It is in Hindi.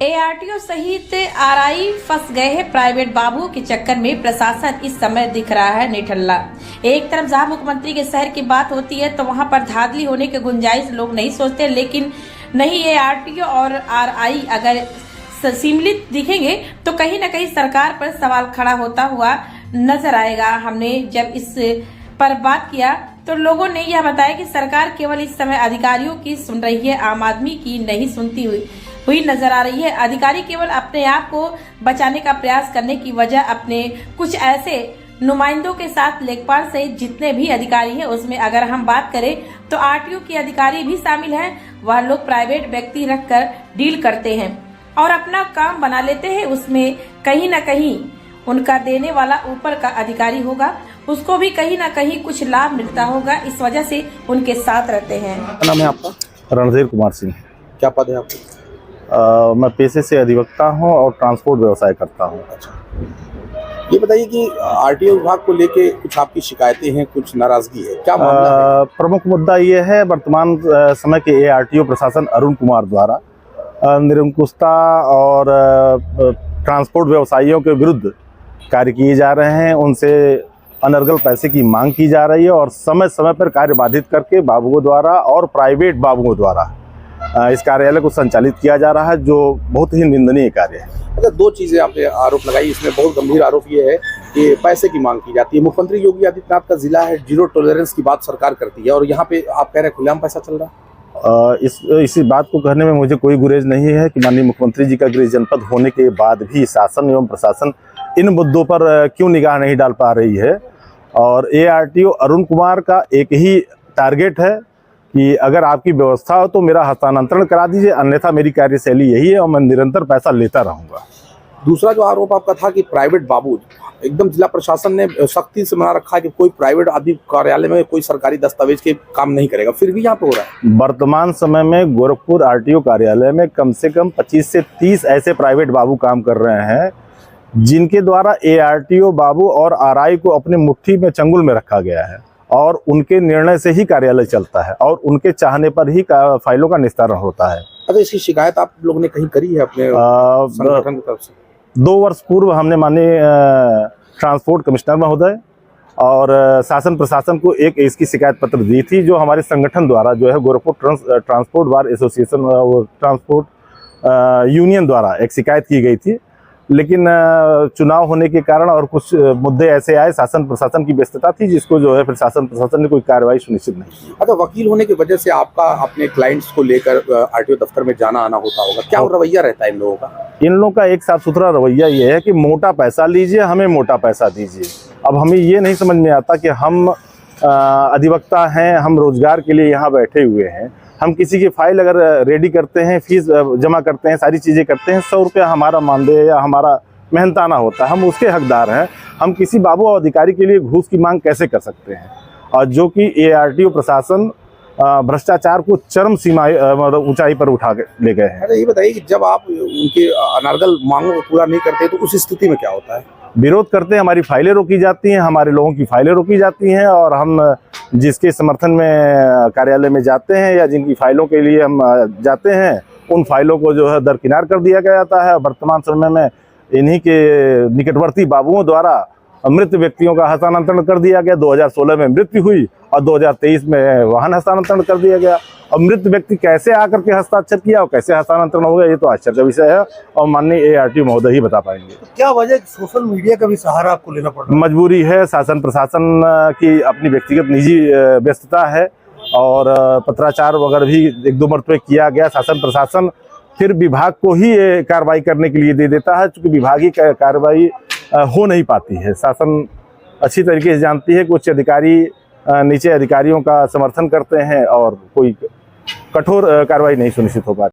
एआरटीओ सहित आरआई फंस गए हैं प्राइवेट बाबुओं के चक्कर में। प्रशासन इस समय दिख रहा है निठल्ला। एक तरफ जहां मुख्यमंत्री के शहर की बात होती है तो वहां पर धांधली होने की गुंजाइश लोग नहीं सोचते, लेकिन नहीं, एआरटीओ और आरआई अगर सम्मिलित दिखेंगे तो कहीं न कहीं सरकार पर सवाल खड़ा होता हुआ नजर आएगा। हमने जब इस पर बात किया तो लोगों ने यह बताया कि सरकार केवल इस समय अधिकारियों की सुन रही है, आम आदमी की नहीं सुनती हुई नजर आ रही है। अधिकारी केवल अपने आप को बचाने का प्रयास करने की वजह अपने कुछ ऐसे नुमाइंदों के साथ लेखपाल से जितने भी अधिकारी हैं उसमें अगर हम बात करें तो आरटीओ के अधिकारी भी शामिल हैं। वह लोग प्राइवेट व्यक्ति रखकर डील करते हैं और अपना काम बना लेते हैं। उसमें कहीं न कहीं उनका देने वाला ऊपर का अधिकारी होगा, उसको भी कहीं ना कहीं कुछ लाभ मिलता होगा, इस वजह से उनके साथ रहते हैं। क्या नाम है आपका? रणधीर कुमार सिंह। क्या पद है आपका? मैं पेशे से अधिवक्ता हूं और ट्रांसपोर्ट व्यवसाय करता हूं। अच्छा, ये बताइए कि आरटीओ विभाग को लेके कुछ आपकी शिकायतें हैं, कुछ नाराजगी है, क्या मामला है? प्रमुख मुद्दा ये है, वर्तमान समय के एआरटीओ प्रशासन अरुण कुमार द्वारा निरंकुशता और ट्रांसपोर्ट व्यवसायियों के विरुद्ध कार्य किए जा रहे हैं। उनसे अनर्गल पैसे की मांग की जा रही है और समय समय पर कार्य बाधित करके बाबुओं द्वारा और प्राइवेट बाबुओं द्वारा इस कार्यालय को संचालित किया जा रहा है, जो बहुत ही निंदनीय कार्य है। अच्छा, दो चीजें आपने आरोप लगाई, इसमें बहुत गंभीर आरोप ये है कि पैसे की मांग की जाती है। मुख्यमंत्री योगी आदित्यनाथ का जिला है, जीरो टॉलरेंस की बात सरकार करती है और यहाँ पे आप कह रहे हैं खुलेआम पैसा चल रहा है। इसी बात को कहने में मुझे कोई गुरेज नहीं है कि माननीय मुख्यमंत्री जी का गृह जनपद होने के बाद भी शासन एवं प्रशासन इन मुद्दों पर क्यों निगाह नहीं डाल पा रही है। और एआरटीओ अरुण कुमार का एक ही टारगेट है कि अगर आपकी व्यवस्था हो तो मेरा हस्तांतरण करा दीजिए, अन्यथा मेरी कार्यशैली यही है और मैं निरंतर पैसा लेता रहूंगा। दूसरा जो आरोप आपका था कि प्राइवेट बाबू, एकदम जिला प्रशासन ने सख्ती से मना रखा है कि कोई प्राइवेट आदमी कार्यालय में कोई सरकारी दस्तावेज के काम नहीं करेगा, फिर भी यहाँ पे हो रहा है। वर्तमान समय में गोरखपुर आरटीओ कार्यालय में कम से कम 25 से 30 ऐसे प्राइवेट बाबू काम कर रहे हैं जिनके द्वारा एआरटीओ बाबू और आरआई को अपने मुट्ठी में चंगुल में रखा गया है और उनके निर्णय से ही कार्यालय चलता है और उनके चाहने पर ही फाइलों का निस्तारण होता है। अच्छा, इसकी शिकायत आप लोगों ने कहीं करी है अपने संगठन की तरफ से? 2 वर्ष पूर्व हमने माननीय ट्रांसपोर्ट कमिश्नर महोदय और शासन प्रशासन को एक इसकी शिकायत पत्र दी थी, जो हमारे संगठन द्वारा जो है Gorakhpur transport bar association transport union द्वारा एक शिकायत की गई थी। लेकिन चुनाव होने के कारण और कुछ मुद्दे ऐसे आए, शासन प्रशासन की व्यस्तता थी, जिसको जो है फिर शासन प्रशासन ने कोई कार्रवाई सुनिश्चित नहीं की। अच्छा, वकील होने की वजह से आपका अपने क्लाइंट्स को लेकर आरटीओ दफ्तर में जाना आना होता होगा, क्या रवैया रहता है इन लोगों का? इन लोगों का एक साफ सुथरा रवैया ये है कि मोटा पैसा लीजिए, हमें मोटा पैसा दीजिए। अब हमें ये नहीं समझ में आता कि हम अधिवक्ता हैं, हम रोजगार के लिए यहाँ बैठे हुए हैं, हम किसी की फाइल अगर रेडी करते हैं, फीस जमा करते हैं, सारी चीज़ें करते हैं, 100 रुपया हमारा मानदेय या हमारा मेहनताना होता है, हम उसके हकदार हैं। हम किसी बाबू और अधिकारी के लिए घूस की मांग कैसे कर सकते हैं? और जो कि एआरटीओ प्रशासन भ्रष्टाचार को चरम सीमा मतलब ऊंचाई पर उठा ले गए हैं। अच्छा, ये बताइए कि जब आप उनके अनर्गल मांगों को पूरा नहीं करते तो उस स्थिति में क्या होता है? विरोध करते हैं, हमारी फाइलें रोकी जाती हैं, हमारे लोगों की फाइलें रोकी जाती हैं और हम जिसके समर्थन में कार्यालय में जाते हैं या जिनकी फाइलों के लिए हम जाते हैं, उन फाइलों को जो है दरकिनार कर दिया जाता है। वर्तमान समय में इन्हीं के निकटवर्ती बाबुओं द्वारा मृत व्यक्तियों का हस्तांतरण कर दिया गया। 2016 में मृत्यु हुई और 2023 में वाहन हस्तांतरण कर दिया गया। और मृत व्यक्ति कैसे आकर के हस्ताक्षर किया और कैसे हस्तांतरण हो गया, ये तो आश्चर्य का विषय है और माननीय एआरटीओ महोदय ही बता पाएंगे। क्या वजह सोशल मीडिया का भी सहारा आपको लेना पड़ रहा है? मजबूरी है, शासन प्रशासन की अपनी व्यक्तिगत निजी व्यस्तता है और पत्राचार वगैरह भी 1-2 मरतबे किया गया। शासन प्रशासन फिर विभाग को ही कार्रवाई करने के लिए दे देता है, क्योंकि विभागीय कार्रवाई हो नहीं पाती है। शासन अच्छी तरीके से जानती है कि उच्च अधिकारी नीचे अधिकारियों का समर्थन करते हैं और कोई कठोर कार्रवाई नहीं सुनिश्चित हो पाती।